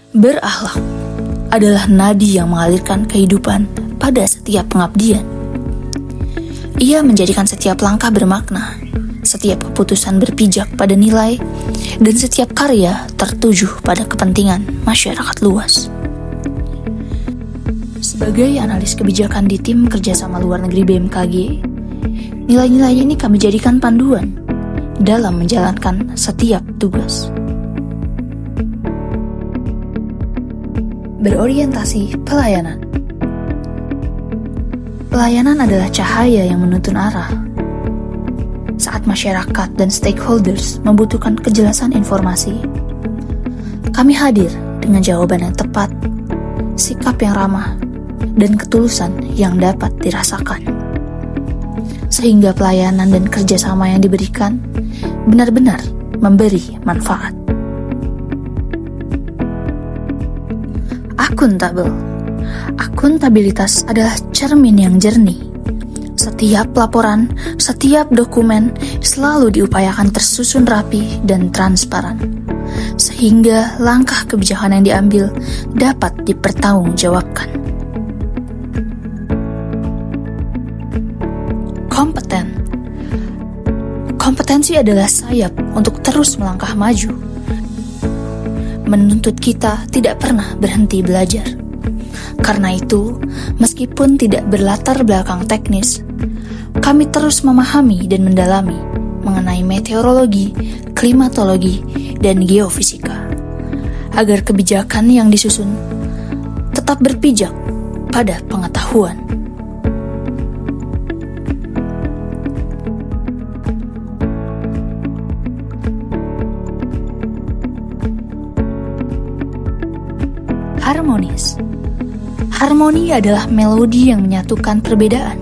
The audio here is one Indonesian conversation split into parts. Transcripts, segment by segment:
Berakhlak adalah nadi yang mengalirkan kehidupan pada setiap pengabdian. Ia menjadikan setiap langkah bermakna, setiap keputusan berpijak pada nilai, dan setiap karya tertuju pada kepentingan masyarakat luas. Sebagai analis kebijakan di tim kerjasama luar negeri BMKG, nilai-nilai ini kami jadikan panduan dalam menjalankan setiap tugas. Berorientasi pelayanan. Pelayanan adalah cahaya yang menuntun arah. Saat masyarakat dan stakeholders membutuhkan kejelasan informasi, kami hadir dengan jawaban yang tepat, sikap yang ramah, dan ketulusan yang dapat dirasakan. Sehingga pelayanan dan kerjasama yang diberikan benar-benar memberi manfaat. Akuntabel. Akuntabilitas adalah cermin yang jernih. Setiap laporan, setiap dokumen selalu diupayakan tersusun rapi dan transparan, sehingga langkah kebijakan yang diambil dapat dipertanggungjawabkan. Kompeten. Kompetensi adalah sayap untuk terus melangkah maju, menuntut kita tidak pernah berhenti belajar. Karena itu, meskipun tidak berlatar belakang teknis, kami terus memahami dan mendalami mengenai meteorologi, klimatologi, dan geofisika, agar kebijakan yang disusun tetap berpijak pada pengetahuan. Harmonis. Harmoni adalah melodi yang menyatukan perbedaan.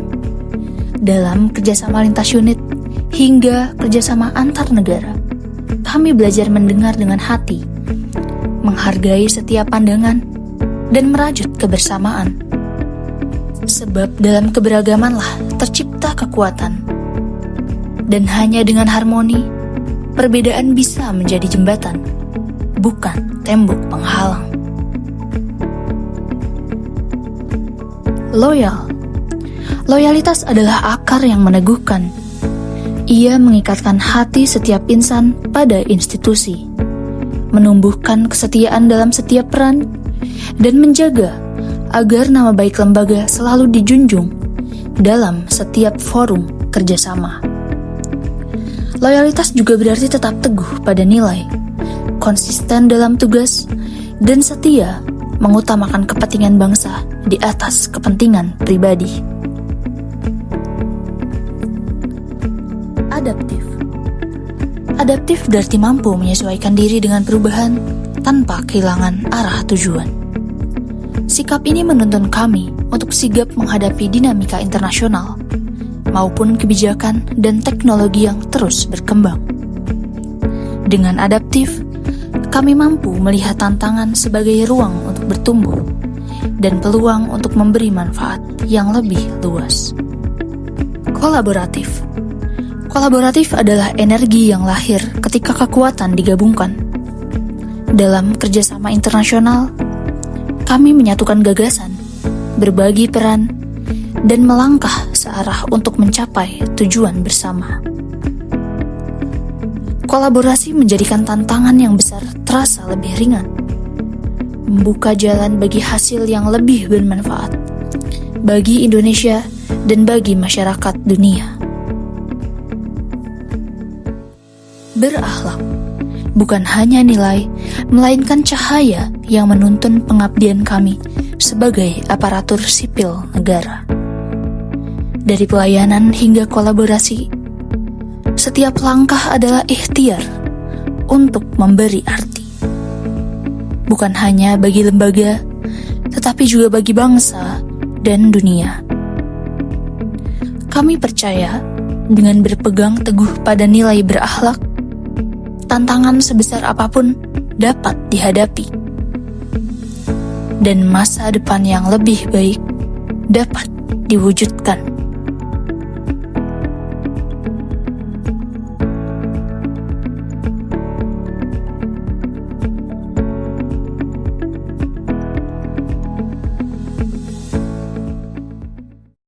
Dalam kerjasama lintas unit hingga kerjasama antar negara, kami belajar mendengar dengan hati, menghargai setiap pandangan, dan merajut kebersamaan. Sebab dalam keberagamanlah tercipta kekuatan. Dan hanya dengan harmoni, perbedaan bisa menjadi jembatan, bukan tembok penghalang. Loyal. Loyalitas adalah akar yang meneguhkan. Ia mengikatkan hati setiap insan pada institusi, menumbuhkan kesetiaan dalam setiap peran, dan menjaga agar nama baik lembaga selalu dijunjung dalam setiap forum kerjasama. Loyalitas juga berarti tetap teguh pada nilai, konsisten dalam tugas, dan setia mengutamakan kepentingan bangsa di atas kepentingan pribadi. Adaptif. Adaptif berarti mampu menyesuaikan diri dengan perubahan tanpa kehilangan arah tujuan. Sikap ini menuntun kami untuk sigap menghadapi dinamika internasional maupun kebijakan dan teknologi yang terus berkembang. Dengan adaptif, kami mampu melihat tantangan sebagai ruang untuk bertumbuh dan peluang untuk memberi manfaat yang lebih luas. Kolaboratif. Kolaboratif adalah energi yang lahir ketika kekuatan digabungkan. Dalam kerjasama internasional, kami menyatukan gagasan, berbagi peran, dan melangkah searah untuk mencapai tujuan bersama. Kolaborasi menjadikan tantangan yang besar terasa lebih ringan, membuka jalan bagi hasil yang lebih bermanfaat bagi Indonesia dan bagi masyarakat dunia. Berakhlak bukan hanya nilai, melainkan cahaya yang menuntun pengabdian kami sebagai aparatur sipil negara. Dari pelayanan hingga kolaborasi, setiap langkah adalah ikhtiar untuk memberi arti. Bukan hanya bagi lembaga, tetapi juga bagi bangsa dan dunia. Kami percaya dengan berpegang teguh pada nilai berakhlak, tantangan sebesar apapun dapat dihadapi, dan masa depan yang lebih baik dapat diwujudkan.